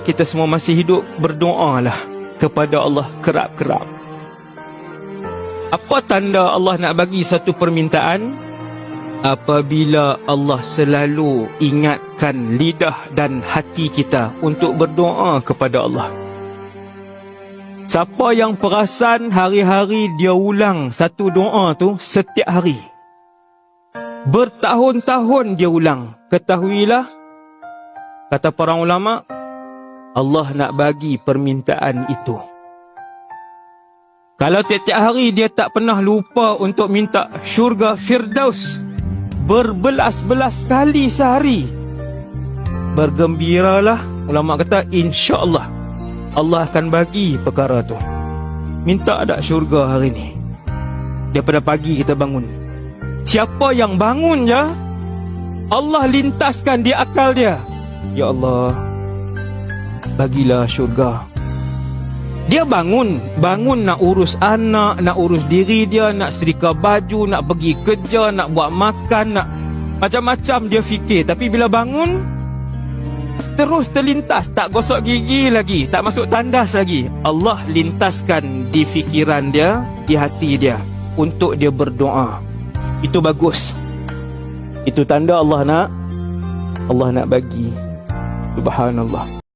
kita semua masih hidup, berdoalah kepada Allah kerap-kerap. Apa tanda Allah nak bagi satu permintaan? Apabila Allah selalu ingatkan lidah dan hati kita untuk berdoa kepada Allah. Siapa yang perasan hari-hari dia ulang satu doa tu setiap hari, bertahun-tahun dia ulang, ketahuilah, kata para ulama, Allah nak bagi permintaan itu. Kalau tiap-tiap hari dia tak pernah lupa untuk minta syurga Firdaus berbelas-belas kali sehari, bergembiralah, ulama kata insya-Allah Allah akan bagi perkara tu. Minta ada syurga hari ni. Daripada pagi kita bangun, siapa yang bangun je, Allah lintaskan di akal dia, ya Allah, bagilah syurga. Dia bangun nak urus anak, nak urus diri dia, nak setrika baju, nak pergi kerja, nak buat makan, nak macam-macam dia fikir. Tapi bila bangun, terus terlintas, tak gosok gigi lagi, tak masuk tandas lagi, Allah lintaskan di fikiran dia, di hati dia, untuk dia berdoa. Itu bagus. Itu tanda Allah nak bagi. Subhanallah.